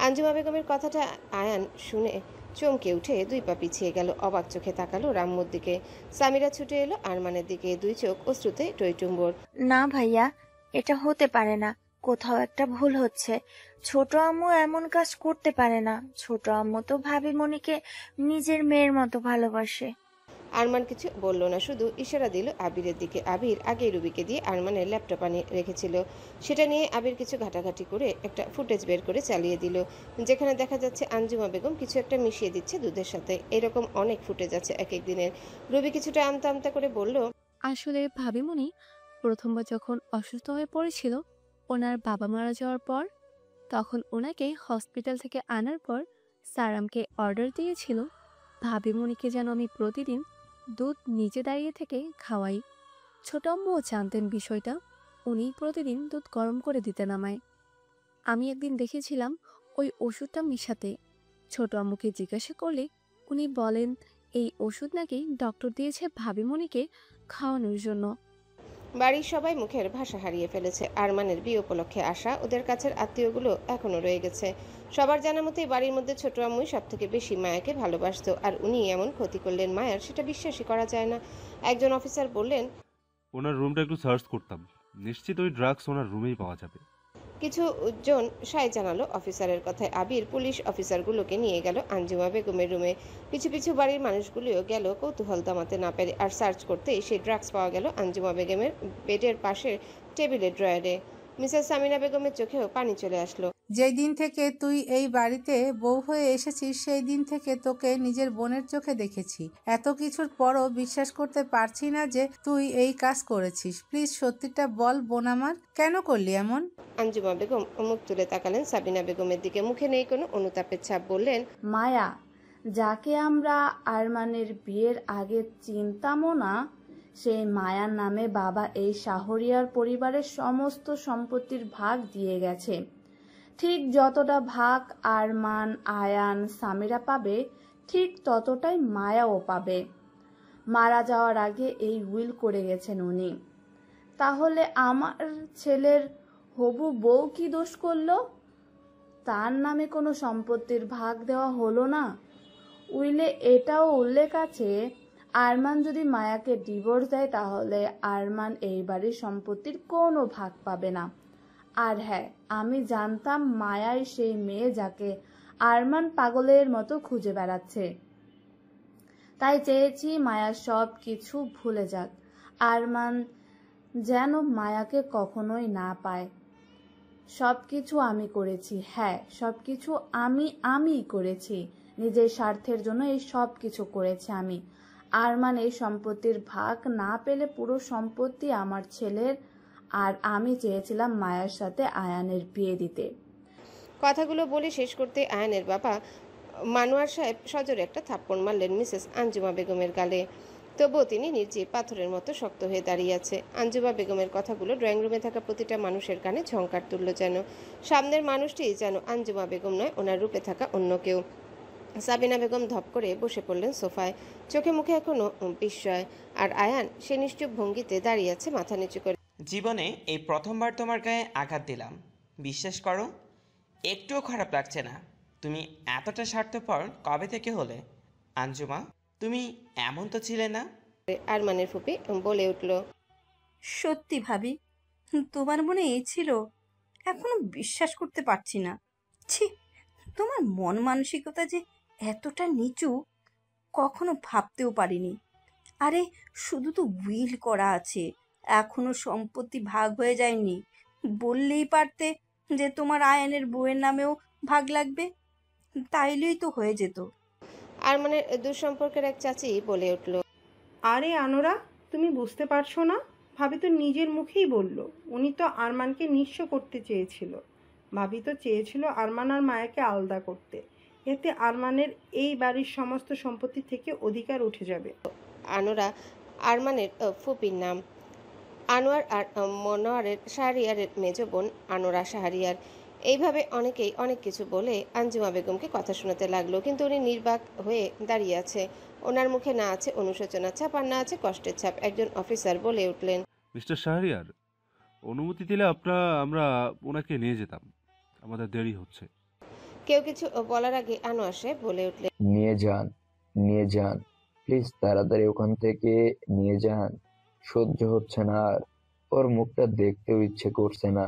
আঞ্জুমা বেগমের কথাটা আয়ান শুনে চমকে উঠে 2 পা পিছিয়ে গেল। অবাক চোখে তাকালো রাম্মুর দিকে। সামিরা ছুটে এলো আরমানের দিকে, 2 চোখ অশ্রুতে টইটুম্বর। না ভাইয়া, এটা হতে পারে না, কোথাও একটা ভুল হচ্ছে। ছোট আম্মু এমন কাজ করতে পারে না। ছোট আম্মু তো ভাবিমণিকে নিজের মেয়ের মতো ভালোবাসে। আরমান কিছু বলল না, শুধু ইশারা দিল আবিরের দিকে। আবির আগেই রুবিকে দিয়ে আরমানের ল্যাপটপ আনিয়ে রেখেছিল। সেটা নিয়ে আবির কিছু ঘাটাঘাটি করে একটা ফুটেজ বের করে চালিয়ে দিল, যেখানে দেখা যাচ্ছে আঞ্জুমা বেগম কিছু একটা মিশিয়ে দিচ্ছে দুধের সাথে। এরকম অনেক ফুটেজ আছে এক এক দিনের। রুবি কিছুটা আমতা আমতা করে বলল, আসলে ভাবিমণি প্রথমবার যখন অসুস্থ হয়ে পড়েছিল ওনার বাবা মারা যাওয়ার পর, তখন ওনাকে হসপিটাল থেকে আনার পর স্যার আমাকে অর্ডার দিয়েছিল ভাবিমণিকে যেন আমি প্রতিদিন দুধ নিজে দাঁড়িয়ে থেকে খাওয়াই। ছোট আম্মুও জানতেন বিষয়টা, উনি প্রতিদিন দুধ গরম করে দিতেন আমায়। আমি একদিন দেখেছিলাম ওই ওষুধটা মিশাতে। ছোট আম্মুকে জিজ্ঞাসা করলে উনি বলেন এই ওষুধ নাকি ডক্টর দিয়েছে ভাবিমণিকে খাওয়ানোর জন্য। বাড়ির সবাই মুখের ভাষা হারিয়ে ফেলেছে। আরমানের বিয়ে উপলক্ষে আসা ওদের কাছের আত্মীয়গুলো এখনো রয়ে গেছে। সবার জানা মতেই বাড়ির মধ্যে ছোট আম্মুই সব থেকে বেশি মায়াকে ভালোবাসতো, আর উনি এমন ক্ষতি করলেন মায়ার, সেটা বিশ্বাসই করা যায় না। একজন অফিসার বললেন, ওনার রুমটা একটু সার্চ করতাম, নিশ্চিত ওই ড্রাগস ওনার রুমেই পাওয়া যাবে। কিছু জন সায় জানালো অফিসারের কথায়। আবির পুলিশ অফিসারগুলোকে নিয়ে গেল আঞ্জুমা বেগমের রুমে। পিছু পিছু বাড়ির মানুষগুলিও গেল কৌতূহল দমাতে না পেরে। আর সার্চ করতেই সেই ড্রাগস পাওয়া গেল আঞ্জুমা বেগমের বেডের পাশের টেবিলের ড্রয়ারে। মিসেস সামিনা বেগমের চোখেও পানি চলে আসলো। যেই দিন থেকে তুই এই বাড়িতে বউ হয়ে এসেছিস সেই দিন থেকে তোকে নিজের বোনের চোখে দেখেছি। এত কিছুর পরও বিশ্বাস করতে পারছি না যে তুই এই কাজ করেছিস। প্লিজ সত্যিটা বল বোন আমার, কেন করলি এমন? আঞ্জুমা বেগম মুখ তুলে তাকালেন সাবিনা বেগমের দিকে। মুখে নেই কোনো অনুতাপের ছাপ। বললেন, মায়া, যাকে আমরা আরমানের বিয়ের আগে চিনতামও না, সেই মায়ার নামে বাবা এই শাহরিয়ার পরিবারের সমস্ত সম্পত্তির ভাগ দিয়ে গেছে। ঠিক যতটা ভাগ আরমান, আয়ান, সামিরা পাবে, ঠিক ততটাই মায়াও পাবে। মারা যাওয়ার আগে এই উইল করে গেছেন উনি। তাহলে আমার ছেলের হবু বউ কি দোষ করলো? তার নামে কোনো সম্পত্তির ভাগ দেওয়া হলো না। উইলে এটাও উল্লেখ আছে, আরমান যদি মায়াকে ডিভোর্স দেয় তাহলে আরমান এই বাড়ির সম্পত্তির কোনো ভাগ পাবে না। আর হ্যাঁ, আমি জানতাম মায়াই সেই মেয়ে যাকে আরমান পাগলের মতো খুঁজে বেড়াচ্ছে। তাই চেয়েছি মায়া সব কিছু ভুলে যাক, আরমান যেন মায়াকে কখনোই না পায়। সব কিছু আমি করেছি, হ্যাঁ সব কিছু আমিই করেছি। নিজের স্বার্থের জন্য এই সব কিছু করেছি আমি। আরমান এই সম্পত্তির ভাগ না পেলে পুরো সম্পত্তি আমার ছেলের, আর আমি চেয়েছিলাম মায়ার সাথে আয়ানের বিয়ে দিতে। কথাগুলো বলে শেষ করতে আয়ানের বাবা মানোয়ার সাহেব সজোরে একটা থাপ্পড় মারলেন মিসেস আঞ্জুমা বেগমের গালে। তবুও তিনি নির্জীব পাথরের মতো শক্ত হয়ে দাঁড়িয়ে আছে। আঞ্জুমা বেগমের কথাগুলো ড্রয়িং রুমে থাকা প্রতিটা মানুষের কানে ঝংকার তুলল যেন। সামনের মানুষটি যেন আঞ্জুমা বেগম নয়, ওনার রূপে থাকা অন্য কেউ। সাবিনা বেগম ধপ করে বসে পড়লেন সোফায়, চোখে মুখে এখনো বিস্ময়। আর আয়ান সে নিশ্চুপ ভঙ্গিতে দাঁড়িয়ে আছে মাথা নিচু করে। জীবনে এই প্রথমবার তোমার গায়ে আঘাত দিলাম, বিশ্বাস করো একটুও খারাপ লাগছে না। তুমি এতটা স্বার্থপর কবে থেকে হলে আঞ্জুমা? তুমি এমন তো ছিলে না। আরমানের ফুপি বলে উঠল, সত্যি ভাবি, তোমার মনে এই ছিল? এখনো বিশ্বাস করতে পারছি না। ছি, তোমার মন মানসিকতা যে এতটা নিচু কখনো ভাবতেও পারিনি। আরে শুধু তো উইল করা আছে, এখনো সম্পত্তি ভাগ হয়ে যায়নি। বললেই পারতে যে তোমার আয়ানের বউয়ের নামেও ভাগ লাগবে, তাইলেই তো হয়ে যেত। আরমানের দুঃসম্পর্কের এক চাচি বলে উঠল, আরে আনোরা, তুমি বুঝতে পারছো না? ভাবি তো নিজের মুখেই বলল, উনি তো আরমানকে নিঃস্ব করতে চেয়েছিল। ভাবি তো চেয়েছিল আরমান আর মায়াকে আলাদা করতে, এতে আরমানের এই বাড়ির সমস্ত সম্পত্তি থেকে অধিকার উঠে যাবে। আনোরা আরমানের ফুপির নাম। আনোয়ার আর মনোয়ারের শাহরিয়ারের মেজ বোন আনোরা শাহরিয়ার। এইভাবে অনেকেই অনেক কিছু বলে আঞ্জুমা বেগমকে কথা শোনাতে লাগলো, কিন্তু উনি নির্বাক হয়ে দাঁড়িয়ে আছে। ওনার মুখে না আছে অনুশোচনার ছাপ আর না আছে কষ্টের ছাপ। একজন অফিসার বলে উঠলেন, মিস্টার শাহরিয়ার, অনুমতি দিলে আমরা ওনাকে নিয়ে যেতাম, আমাদের দেরি হচ্ছে। কেউ কিছু বলার আগে আনোয়ার সাহেব বলে উঠলেন, নিয়ে যান প্লিজ, তাড়াতাড়ি ওখান থেকে নিয়ে যান। সহ্য হচ্ছে না আর, ওর মুখটা দেখতেও ইচ্ছে করছে না।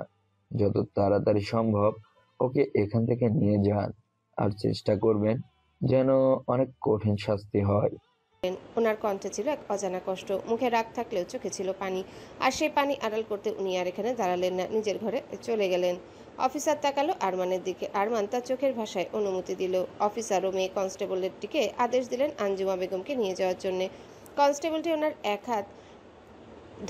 যত তাড়াতাড়ি সম্ভব ওকে এখান থেকে নিয়ে যান, আর চেষ্টা করবেন যেন অনেক কঠিন শাস্তি হয়। ওনার কণ্ঠে ছিল এক অজানা কষ্ট, মুখে রাগ থাকলেও চোখে ছিল পানি। আর সেই পানি আড়াল করতে উনি আর এখানে দাঁড়ালেন না, নিজের ঘরে চলে গেলেন। অফিসার তাকালো আরমানের দিকে। আরমান তার চোখের ভাষায় অনুমতি দিল। অফিসার ও মেয়ে কনস্টেবলের দিকে আদেশ দিলেন আঞ্জুমা বেগমকে নিয়ে যাওয়ার জন্য। কনস্টেবলটি ওনার এক হাত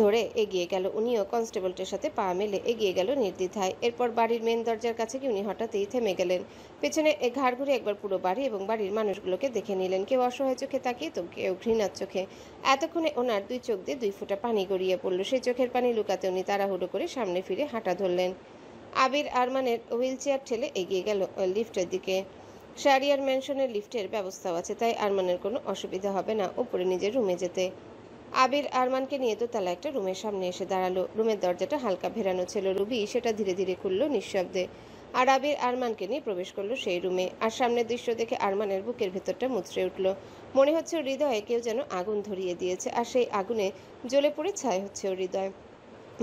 ধরে এগিয়ে গেল, উনিও কনস্টেবলটির সাথে পা মেলে এগিয়ে গেল নির্দ্বিধায়। এরপর বাড়ির মেন দরজার কাছে গিয়ে উনি হঠাৎই থেমে গেলেন। পেছনে ঘাড় ঘুরে একবার পুরো বাড়ি এবং বাড়ির মানুষগুলোকে দেখে নিলেন। কেউ অসহায় চোখে তাকিয়ে তো কেউ ঘৃণার চোখে। এতক্ষণে ওনার দুই চোখ দিয়ে 2 ফোঁটা পানি গড়িয়ে পড়ল। সেই চোখের পানি লুকাতে উনি তাড়াহুড়ো করে সামনে ফিরে হাঁটা ধরলেন। আবির আরমানের হুইল চেয়ার ঠেলে এগিয়ে গেল লিফটের দিকে। শাহরিয়ার ম্যানশনের লিফটের ব্যবস্থাও আছে, তাই আরমানের কোনো অসুবিধা হবে না উপরে নিজের রুমে যেতে। আবির আরমানকে নিয়ে দোতলা একটা রুমের সামনে এসে দাঁড়ালো। রুমের দরজাটা হালকা ভেরানো ছিল, রুবি সেটা ধীরে ধীরে খুললো নিঃশব্দে। আর আবির আরমানকে নিয়ে প্রবেশ করলো সেই রুমে। আর সামনের দৃশ্য দেখে আরমানের বুকের ভেতরটা মুচড়ে উঠল। মনে হচ্ছে ওর হৃদয়ে কেউ যেন আগুন ধরিয়ে দিয়েছে, আর সেই আগুনে জ্বলে পড়ে ছাই হচ্ছে ওর হৃদয়।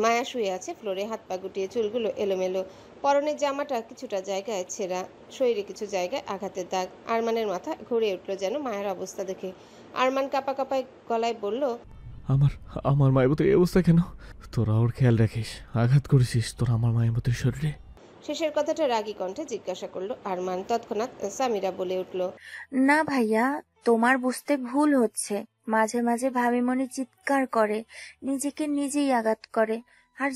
মায়া শুয়ে আছে ফ্লোরে, হাত পা গুটিয়ে, চুলগুলো এলোমেলো। পরনের জামাটা কিছুটা জায়গায় ছেঁড়া, শরীরে কিছু জায়গায় আঘাতের দাগ। আরমানের মাথা ঘুরে উঠল যেন মায়ের অবস্থা দেখে। আরমান কাঁপা কাঁপায় গলায় বলল, আমার মায়াবতীর এই অবস্থা কেন? তোরা ওর খেয়াল রাখিস, আঘাত করেছিস তোরা আমার মায়াবতীর শরীরে? শেষের কথাটা রাগী কণ্ঠে জিজ্ঞাসা করলো আরমান। তৎক্ষণাৎ সামিরা বলে উঠল, না ভাইয়া, তোমার বুঝতে ভুল হচ্ছে। মাঝে মাঝে ভাবিমণি চিৎকার করে, নিজেকে নিজেই আঘাত করে। আর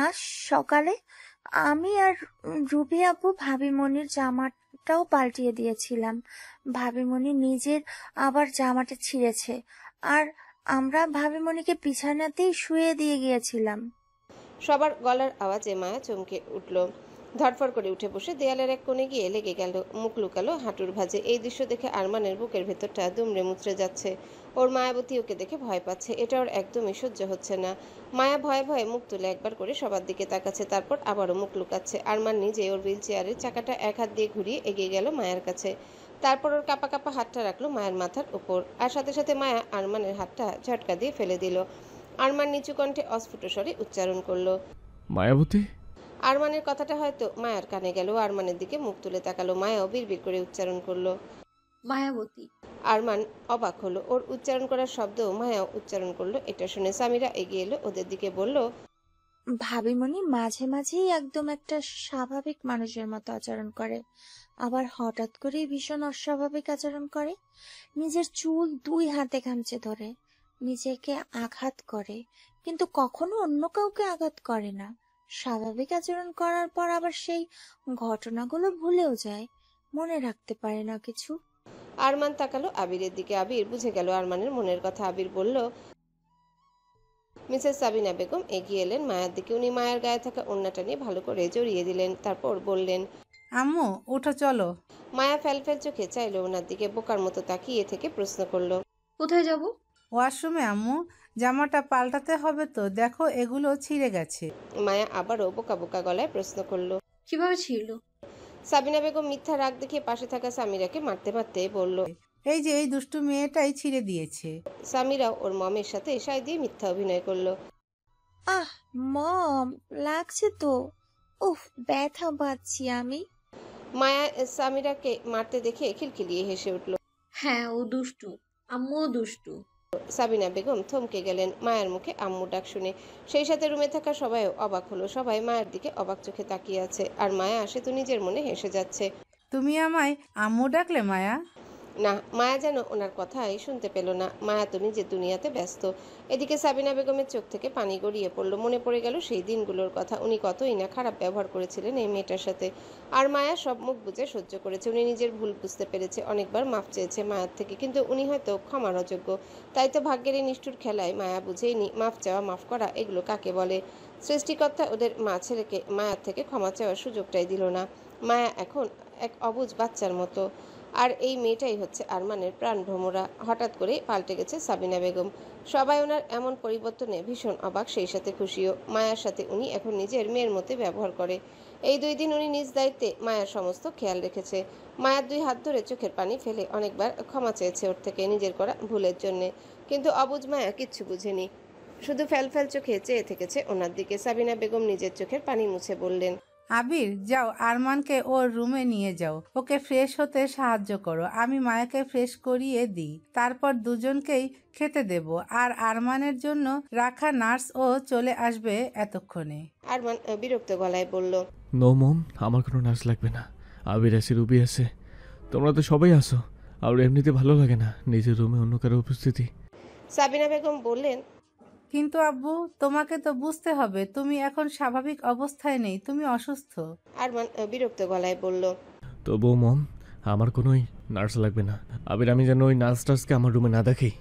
আজ সকালে আমি আর রুবি আপু ভাবিমণির জামাটাও পাল্টিয়ে দিয়েছিলাম। ভাবিমণি নিজের আবার জামাটা ছিঁড়েছে, আর আমরা ভাবিমণিকে বিছানাতেই শুয়ে দিয়ে গিয়েছিলাম। সবার গলার আওয়াজে মায়া চমকে উঠল। ধরফর করে উঠে বসে দেয়ালের এক কোণে গিয়ে লেগে গেল, মুখ লুকালো হাঁটুর ভাঁজে। এই দৃশ্য দেখে আরমানের বুকের ভেতরটা দুমড়ে মুচড়ে যাচ্ছে। ওর মায়াবতী ওকে দেখে ভয় পাচ্ছে, এটা ওর একদমই সহ্য হচ্ছে না। মায়া ভয়ে ভয়ে মুখ তুলে একবার করে সবার দিকে তাকাচ্ছে, তারপর আবারও মুখ লুকাচ্ছে। আরমান নিজে ওর হুইল চেয়ারের চাকাটা এক হাত দিয়ে ঘুরিয়ে এগিয়ে গেল মায়ের কাছে। তারপর ওর কাঁপা কাঁপা হাতটা রাখলো মায়ের মাথার উপর, আর সাথে সাথে মায়া আরমানের হাতটা ঝটকা দিয়ে ফেলে দিল। আরমান নিচু কণ্ঠে অস্ফুট স্বরে উচ্চারণ করলো, মায়াবতী। আরমানের কথাটা হয়তো মায়ার কানে গেল। আরমানের দিকে মুখ তুলে তাকালো। মায়াও বিড়বিড় করে উচ্চারণ করলো, মায়াবতী। আরমান অবাক হলো, ওর উচ্চারণ করার শব্দ মায়াও উচ্চারণ করলো। এটা শুনে সামিরা এগিয়ে এলো ওদের দিকে, বলল, ভাবিমণি মাঝে মাঝেই একদম একটা স্বাভাবিক মানুষের মতো আচরণ করে, আবার হঠাৎ করেই ভীষণ অস্বাভাবিক আচরণ করে। নিজের চুল 2 হাতে খামচে ধরে, নিজেকে আঘাত করে, কিন্তু কখনো অন্য কাউকে আঘাত করে না। স্বাভাবিক আচরণ করার পর আবার সেই ঘটনাগুলো ভুলেও যায়, মনে রাখতে পারে না কিছু। আরমান তাকালো আবিরের দিকে। আবির বুঝে গেল আরমানের মনের কথা। আবির বলল, মিসেস সাবিনা বেগম এগিয়ে এলেন মায়ের দিকে। উনি মায়ের গায়ে থাকা ওড়নাটা নিয়ে ভালো করে জড়িয়ে দিলেন, তারপর বললেন, আম্মু উঠো চলো। মায়া ফেলফেল চোখে চাইলো ওনার দিকে, বোকার মতো তাকিয়ে থেকে প্রশ্ন করলো, কোথায় যাব? ওয়াশরুমে আম্মু, জামাটা পাল্টাতে হবে তো, দেখো এগুলো ছিঁড়ে গেছে। মায়া আবারও বোকা বোকা গলায় প্রশ্ন করলো, কিভাবে ছিঁড়লো? সাবিনা বেগম মিথ্যা রাগ দেখিয়ে পাশে থাকা সামিরাকে মারতে মারতে বলল, এই যে এই দুষ্টু মেয়েটাই ছিঁড়ে দিয়েছে। সামিরাও ওর মমের সাথে সায় দিয়ে মিথ্যা অভিনয় করলো, আহ মম, লাগছে তো, উফ ব্যথা পাচ্ছি আমি। মায়া সামিরাকে মারতে দেখে খিলখিলিয়ে হেসে উঠল। হ্যাঁ, ও দুষ্টু, আম্মুও দুষ্টু। সাবিনা বেগম থমকে গেলেন মায়ের মুখে আম্মু ডাক শুনে। সেই সাথে রুমে থাকা সবাইও অবাক হলো। সবাই মায়ের দিকে অবাক চোখে তাকিয়ে আছে, আর মায়া সে তো নিজের মনে হেসে যাচ্ছে। তুমি আমায় আম্মু ডাকলে মায়া? না, মায়া যেন ওনার কথাই শুনতে পেল না। মায়া তো নিজের দুনিয়াতে ব্যস্ত। এদিকে সাবিনা বেগমের চোখ থেকে পানি গড়িয়ে পড়ল। মনে পড়ে গেল সেই দিনগুলোর কথা। উনি কতই না খারাপ ব্যবহার করেছিলেন এই মেয়েটার সাথে। আর মায়া সব মুখ বুজে সহ্য করেছে। উনি নিজের ভুল বুঝতে পেরেছে, অনেকবার মাফ চেয়েছে মায়ার থেকে, কিন্তু উনি হয়তো ক্ষমার অযোগ্য। তাই তো ভাগ্যের এই নিষ্ঠুর খেলায় মায়া বুঝেইনি মাফ চাওয়া, মাফ করা এগুলো কাকে বলে। সৃষ্টিকর্তা ওদের মা ছেলেকে মায়ার থেকে ক্ষমা চাওয়ার সুযোগটাই দিল না। মায়া এখন এক অবুঝ বাচ্চার মতো। আর এই মেয়েটাই হচ্ছে আরমানের প্রাণ ভ্রমরা। হঠাৎ করে পাল্টে গেছে সাবিনা বেগম। সবাই ওনার এমন পরিবর্তনে ভীষণ অবাক, সেই সাথে খুশিও। মায়ার সাথে উনি এখন নিজের মেয়ের মতো ব্যবহার করে। এই 2 দিন উনি নিজ দায়িত্বে মায়ার সমস্ত খেয়াল রেখেছে। মায়ার 2 হাত ধরে চোখের পানি ফেলে অনেকবার ক্ষমা চেয়েছে ওর থেকে নিজের করা ভুলের জন্যে, কিন্তু অবুঝ মায়া কিচ্ছু বুঝেনি, শুধু ফ্যালফ্যাল চোখে চেয়ে থেকেছে ওনার দিকে। সাবিনা বেগম নিজের চোখের পানি মুছে বললেন, আবির, যাও আরমানকে ওর রুমে নিয়ে যাও, ওকে ফ্রেশ হতে সাহায্য করো। আমি মায়াকে ফ্রেশ করিয়ে দিই, তারপর দুজনকেই খেতে দেব। আর আরমানের জন্য রাখা নার্সও চলে আসবে এতক্ষণে। আরমান বিরক্ত গলায় বলল, নো মম, আমার কোনো নার্স লাগবে না। আবির আছে, রুবি আছে, তোমরা তো সবাই আসো। আর এমনিতে ভালো লাগে না নিজের রুমে অন্য কারো উপস্থিতি। সাবিনা বেগম বললেন, কিন্তু আব্বু, তোমাকে তো বুঝতে হবে তুমি এখন স্বাভাবিক অবস্থায় নেই, তুমি অসুস্থ। আরমান বিরক্ত গলায় বলল, তবুও মম, আমার কোনো নার্স লাগবে না। আবির, আমি যেন ওই নার্স টার্সকে আমার রুমে না দেখি।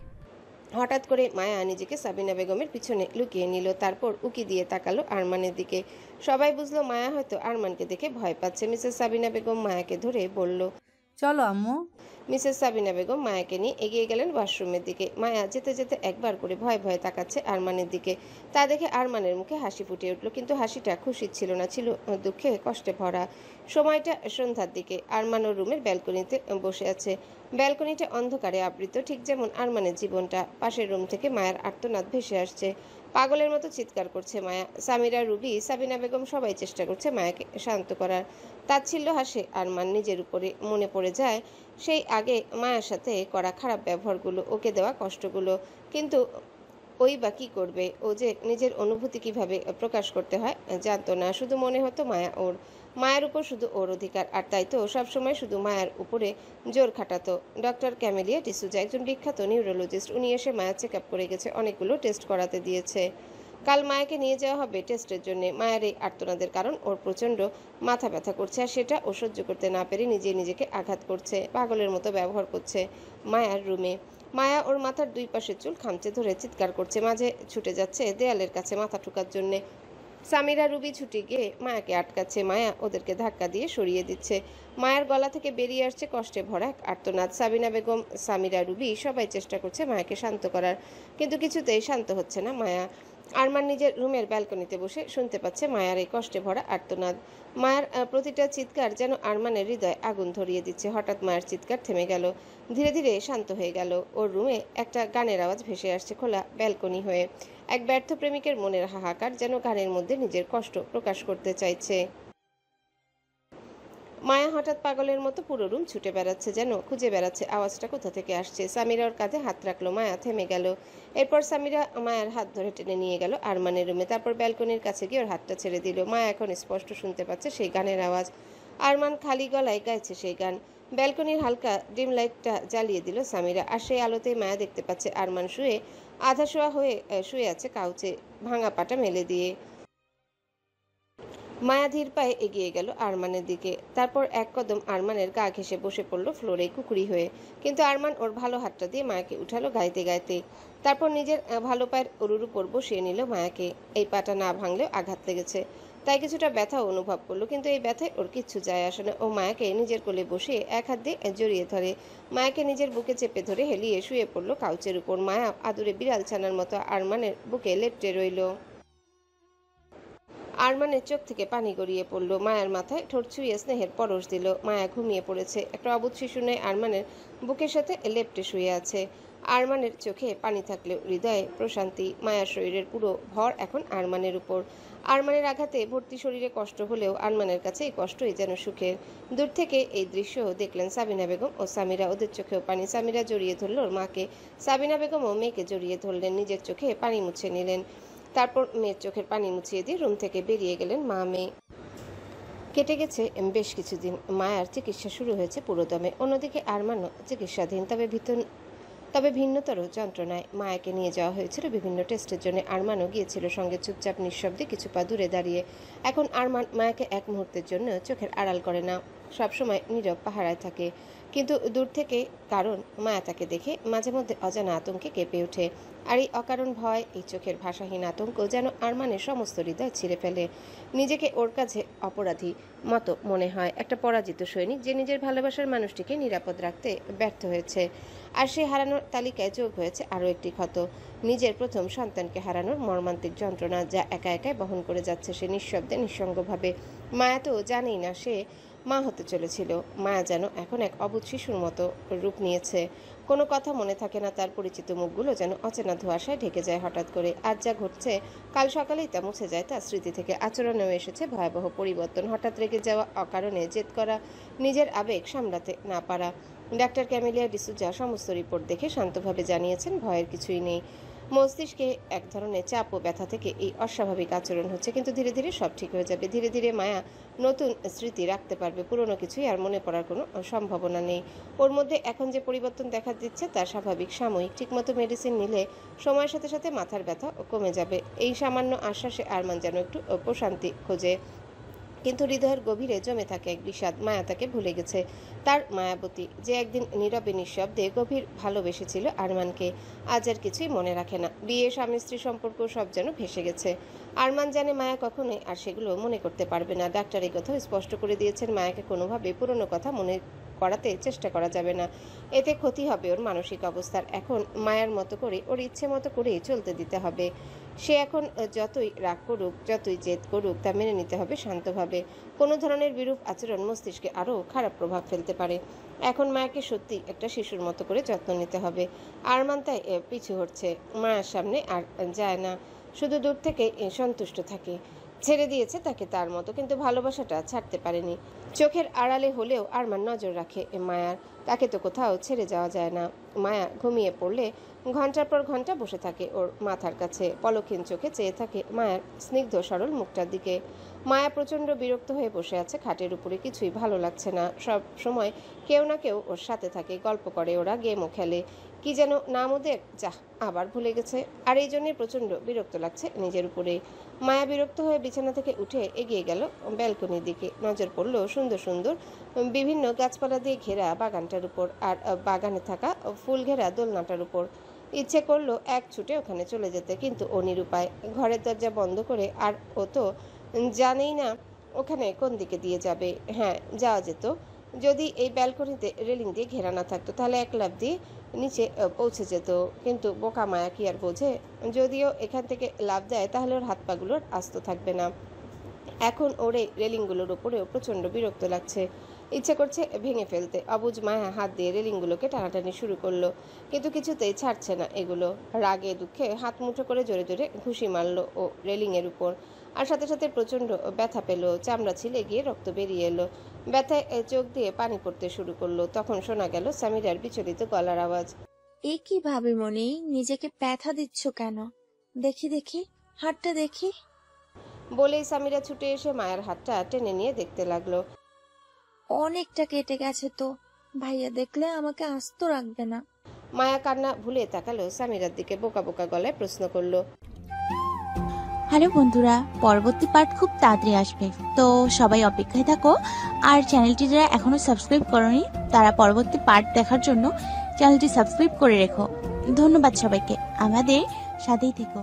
হঠাৎ করে মায়া নিজেকে সাবিনা বেগমের পিছনে লুকিয়ে নিল। তারপর উকি দিয়ে তাকালো আরমানের দিকে। সবাই বুঝলো মায়া হয়তো আরমানকে দেখে ভয় পাচ্ছে। মিসেস সাবিনা বেগম মায়াকে ধরে বলল, চলো আম্মু। মিসেস সাবিনা বেগম মায়াকে নিয়ে এগিয়ে গেলেন ওয়াশরুমের দিকে। মায়া যেতে যেতে একবার করে ভয়ে ভয়ে তাকাচ্ছে আরমানের দিকে। তা দেখে আরমানের মুখে হাসি ফুটে উঠল, কিন্তু হাসিটা খুশির ছিল না, ছিল দুঃখে কষ্টে ভরা। সময়টা সন্ধ্যার দিকে। আরমান ওর রুমের ব্যালকনিতে বসে আছে। ব্যালকনিটা অন্ধকারে আবৃত, ঠিক যেমন আরমানের জীবনটা। পাশের রুম থেকে মায়ের আর্তনাদ ভেসে আসছে। পাগলের মতো চিৎকার করছে মায়া। সামিরা, রুবি, সাবিনা বেগম সবাই চেষ্টা করছে মায়াকে শান্ত করার। তাচ্ছিল্য হাসে আরমান নিজের উপরে। মনে পড়ে যায় সেই আগে মায়ের সাথে করা খারাপ ব্যবহারগুলো, ওকে দেওয়া কষ্টগুলো। কিন্তু ওই বা কী করবে? ও যে নিজের অনুভূতি কিভাবে প্রকাশ করতে হয় জানতো না। শুধু মনে হতো মায়া ওর, মায়ের উপর শুধু ওর অধিকার। আর তাই তো সবসময় শুধু মায়ের উপরে জোর খাটাতো। ডক্টর ক্যামেলিয়া ডিসুজা একজন বিখ্যাত নিউরোলজিস্ট। উনি এসে মায়ের চেক আপ করে গেছে, অনেকগুলো টেস্ট করাতে দিয়েছে। কাল মায়াকে নিয়ে যাওয়া হবে টেস্টের জন্য। মায়ের এই আর্তনাদের কারণ ওর প্রচণ্ড মাথা ব্যথা করছে, আর সেটা ও সহ্য করতে না পেরে নিজেকে আঘাত করছে, পাগলের মতো ব্যবহার করছে মায়ার রুমে। মায়া ওর মাথার 2 পাশের চুল খামচে ধরে চিৎকার করছে, মাঝে ছুটে যাচ্ছে দেয়ালের কাছে মাথা ঠুকার জন্যে। সামিরা, রুবি ছুটে গিয়ে মায়াকে আটকাচ্ছে। মায়া ওদেরকে ধাক্কা দিয়ে সরিয়ে দিচ্ছে। মায়ের গলা থেকে বেরিয়ে আসছে কষ্টে ভরা এক আর্তনাদ। সাবিনা বেগম, সামিরা, রুবি সবাই চেষ্টা করছে মায়াকে শান্ত করার, কিন্তু কিছুতেই শান্ত হচ্ছে না মায়া। আরমান নিজের রুমের ব্যালকনিতে বসে শুনতে পাচ্ছে মায়ার এই কষ্টে ভরা আর্তনাদ। মায়ের প্রতিটা চিৎকার যেন আরমানের হৃদয়ে আগুন ধরিয়ে দিচ্ছে। হঠাৎ মায়ের চিৎকার থেমে গেল, ধীরে ধীরে শান্ত হয়ে গেল। ওর রুমে একটা গানের আওয়াজ ভেসে আসছে খোলা ব্যালকনি হয়ে। এক ব্যর্থ প্রেমিকের মনের হাহাকার, যেন গানের মধ্যে নিজের কষ্ট প্রকাশ করতে চাইছে। মায়া হঠাৎ পাগলের মতো পুরো রুম ছুটে বেড়াচ্ছে, যেন খুঁজে বেড়াচ্ছে আওয়াজটা কোথা থেকে আসছে। সামিরা ওর কাঁধে হাত রাখলো। মায়া থেমে গেল। এরপর সামিরা মায়ের হাত ধরে টেনে নিয়ে গেল আরমানের রুমে। তারপর ব্যালকনির কাছে গিয়ে ওর হাতটা ছেড়ে দিল। মায়া এখন স্পষ্ট শুনতে পাচ্ছে সেই গানের আওয়াজ। আরমান খালি গলায় গাইছে সেই গান। ব্যালকনির হালকা ডিম লাইটটা জ্বালিয়ে দিল সামিরা, আর সেই আলোতেই মায়া দেখতে পাচ্ছে আরমান আধা শোয়া হয়ে শুয়ে আছে কাউচে, ভাঙা পাটা মেলে দিয়ে। মায়া ধীর পায়ে এগিয়ে গেল আরমানের দিকে। তারপর এক কদম আরমানের গা ঘেঁষে বসে পড়লো ফ্লোরে কুকুরি হয়ে। কিন্তু আরমান ওর ভালো হাতটা দিয়ে মায়াকে উঠালো গাইতে গাইতে। তারপর নিজের ভালো পায়ের উরুর উপর বসিয়ে নিল মায়াকে। এই পাটা না ভাঙলেও আঘাত লেগেছে, তাই কিছুটা ব্যথা অনুভব করলো, কিন্তু এই ব্যথায় ওর কিচ্ছু যায় আসে না। ও মায়াকে নিজের কোলে বসিয়ে এক হাত দিয়ে জড়িয়ে ধরে। মায়াকে নিজের বুকে চেপে ধরে হেলিয়ে শুয়ে পড়লো কাউচের উপর। মায়া আদুরে বিড়াল ছানার মতো আরমানের বুকে লেপ্টে রইল। আরমানের চোখ থেকে পানি গড়িয়ে পড়ল। মায়ার মাথায় ঠোঁট ছুঁয়ে স্নেহের পরশ দিল। মায়া ঘুমিয়ে পড়েছে। একটা অবুধ শিশু নয় আরমানের বুকের সাথে লেপ্টে শুয়ে আছে। আরমানের চোখে পানি থাকলেও হৃদয়ে প্রশান্তি। মায়ার শরীরের পুরো ভর এখন আরমানের উপর। আরমানের আঘাতে ভর্তি শরীরে কষ্ট হলেও আরমানের কাছে এই কষ্টই যেন সুখের। দূর থেকে এই দৃশ্য দেখলেন সাবিনা বেগম ও সামিরা। ওদের চোখেও পানি। সামিরা জড়িয়ে ধরল ওর মাকে। সাবিনা বেগম ও মেয়েকে জড়িয়ে ধরলেন, নিজের চোখে পানি মুছে নিলেন। তারপর মেয়ের চোখের পানি মুছিয়ে দিয়ে রুম থেকে বেরিয়ে গেলেন মা মেয়ে। কেটে গেছে বেশ কিছুদিন। মায়ার চিকিৎসা শুরু হয়েছে পুরোদমে। অন্যদিকে আরমানও চিকিৎসাধীন, তবে ভিন্নতর যন্ত্রণায়। মায়াকে নিয়ে যাওয়া হয়েছিল বিভিন্ন টেস্টের জন্য। আরমানও গিয়েছিল সঙ্গে, চুপচাপ নিঃশব্দে কিছু পা দূরে দাঁড়িয়ে। এখন আরমান মায়াকে এক মুহূর্তের জন্য চোখের আড়াল করে না, সবসময় নীরব পাহারায় থাকে, কিন্তু দূর থেকে। কারণ মায়া তাকে দেখে মাঝে মধ্যে অজানা আতঙ্কে কেঁপে ওঠে। আর এই অকারণ ভয়, এই চোখের ভাষাহীন আতঙ্ক যেন আরমানের সমস্ত হৃদয় ছিঁড়ে ফেলে। নিজেকে ওর কাছে অপরাধী মতো মনে হয়, একটা পরাজিত সৈনিক যে নিজের ভালোবাসার মানুষটিকে নিরাপদ রাখতে ব্যর্থ হয়েছে। আর সে হারানোর তালিকায় যোগ হয়েছে আরও একটি ক্ষত, নিজের প্রথম সন্তানকে হারানোর মর্মান্তিক যন্ত্রণা, যা একা একাই বহন করে যাচ্ছে সে নিঃশব্দে, নিঃসঙ্গভাবে। মায়া তো জানেই না সে মা হতে চলেছিল। মায়া যেন এখন এক অবুঝ শিশুর মতো রূপ নিয়েছে। কোনো কথা মনে থাকে না তার। পরিচিত মুখগুলো যেন অচেনা ধোঁয়াশায় ঢেকে যায় হঠাৎ করে। আজ যা ঘটছে কাল সকালেই তা মুছে যায় তার স্মৃতি থেকে। আচরণেও এসেছে ভয়াবহ পরিবর্তন। হঠাৎ রেগে যাওয়া, অকারণে জেদ করা, নিজের আবেগ সামলাতে না পারা। ডাক্তার ক্যামেলিয়া ডিসুজা সমস্ত রিপোর্ট দেখে শান্তভাবে জানিয়েছেন ভয়ের কিছুই নেই। মস্তিষ্কে এক ধরনের চাপ ও ব্যথা থেকে এই অস্বাভাবিক আচরণ হচ্ছে, কিন্তু ধীরে ধীরে সব ঠিক হয়ে যাবে। ধীরে ধীরে মায়া নতুন স্মৃতি রাখতে পারবে, পুরনো কিছুই আর মনে পড়ার কোনো সম্ভাবনা নেই। ওর মধ্যে এখন যে পরিবর্তন দেখা দিচ্ছে তা স্বাভাবিক, সাময়িক। ঠিকমতো মেডিসিন নিলে সময়ের সাথে সাথে মাথার ব্যথা কমে যাবে। এই সামান্য আশ্বাসে আরমান যেন একটু প্রশান্তি খোঁজে, কিন্তু হৃদয়ের গভীরে জমে থাকে এক বিষাদ। মায়া তাকে ভুলে গেছে, তার মায়াবতী, যে একদিন নীরবে নিঃশব্দে গভীর ভালোবেসেছিল আরমানকে, আজ আর কিছুই মনে রাখে না। বিয়ে, স্বামী স্ত্রী সম্পর্ক সব যেন ভেসে গেছে। আরমান জানে মায়া কখনোই আর সেগুলো মনে করতে পারবে না। ডাক্তার এই কথাও স্পষ্ট করে দিয়েছেন, মায়াকে কোনোভাবে পুরনো কথা মনে করাতে চেষ্টা করা যাবে না, এতে ক্ষতি হবে ওর মানসিক অবস্থার। এখন মায়ার মতো করে, ওর ইচ্ছে মতো করেই চলতে দিতে হবে। সে এখন যতই রাগ করুক, যতই জেদ করুক, তা মেনে নিতে হবে শান্তভাবে। কোনো ধরনের বিরূপ আচরণ মস্তিষ্কে আরও খারাপ প্রভাব ফেলতে পারে। এখন মায়াকে সত্যি একটা শিশুর মতো করে যত্ন নিতে হবে। আরমান তাই পিছু হটছে, মায়ের সামনে আর যায় না, শুধু দূর থেকে সন্তুষ্ট থাকে। ছেড়ে দিয়েছে তাকে তার মতো, কিন্তু ভালোবাসাটা ছাড়তে পারেনি। চোখের আড়ালে হলেও আরমান নজর রাখে মায়ার, তাকে তো কোথাও ছেড়ে যাওয়া যায় না। মায়া ঘুমিয়ে পড়লে ঘন্টার পর ঘন্টা বসে থাকে ওর মাথার কাছে, পলকহীন চোখে চেয়ে থাকে মায়ার স্নিগ্ধ সরল মুখটার দিকে। মায়া প্রচণ্ড বিরক্ত হয়ে বসে আছে খাটের উপরে, কিছুই ভালো লাগছে না। সব সময় কেউ না কেউ ওর সাথে থাকে, গল্প করে ওরা, গেমও খেলে। কি যেন নাম ওদের, যা আবার ভুলে গেছে। আর এই জন্যই প্রচণ্ড বিরক্ত লাগছে নিজের উপরে। মায়া বিরক্ত হয়ে বিছানা থেকে উঠে এগিয়ে গেল ব্যালকনির দিকে। নজর পড়ল সুন্দর সুন্দর বিভিন্ন গাছপালা দিয়ে ঘেরা বাগানটার উপর, আর বাগানে থাকা ফুল ঘেরা দোলনাটার উপর। ইচ্ছে করলো এক ছুটে ওখানে চলে যেতে, কিন্তু ও নিরুপায়। ঘরের দরজা বন্ধ করে, আর ও তো জানেই না ওখানে কোন দিকে দিয়ে যাবে। হ্যাঁ, যাওয়া যেত যদি এই ব্যালকনিতে রেলিং দিয়ে ঘেরা না থাকতো, তাহলে এক লাফ দিয়ে নিচে পৌঁছে যেত। কিন্তু বোকা মায়া কি আর বোঝে, যদিও এখান থেকে লাফ দেয় তাহলে ওর হাত পাগুলোর আস্ত থাকবে না। এখন ওর এই রেলিংগুলোর উপরেও প্রচণ্ড বিরক্ত লাগছে, ইচ্ছে করছে ভেঙে ফেলতে। অবুঝ মায়া হাত দিয়ে রেলিংগুলোকে টানাটানি শুরু করলো, কিন্তু কিছুতেই ছাড়ছে না এগুলো। রাগে দুঃখে হাত মুঠো করে জোরে জোরে ঘুষি মারলো ও রেলিংয়ের উপর, আর সাথে সাথে প্রচণ্ড ব্যথা পেল। চামড়া ছিলে গিয়ে রক্ত বেরিয়ে এলো, ব্যথায় চোখ দিয়ে পানি পড়তে শুরু করলো। তখন শোনা গেল সামিরার বিচলিত গলার আওয়াজ। এ কি ভাবিমণি, নিজেকে ব্যথা দিচ্ছ কেন? দেখি দেখি, হাতটা দেখি। বলেই সামিরা ছুটে এসে মায়ের হাতটা টেনে নিয়ে দেখতে লাগলো। অনেকটা কেটে গেছে তো, ভাইয়া দেখলে আমাকে আস্ত রাখবে না? মায়া কান্না ভুলে তাকালো সামিরার দিকে, বোকা বোকা গলায় প্রশ্ন করলো। হ্যালো বন্ধুরা, পরবর্তী পার্ট খুব তাড়াতাড়ি আসবে, তো সবাই অপেক্ষায় থাকো। আর চ্যানেলটি যারা এখনো সাবস্ক্রাইব করোনি তারা পরবর্তী পার্ট দেখার জন্য চ্যানেলটি সাবস্ক্রাইব করে রেখো। ধন্যবাদ সবাইকে, আমাদের সাথেই থেকো।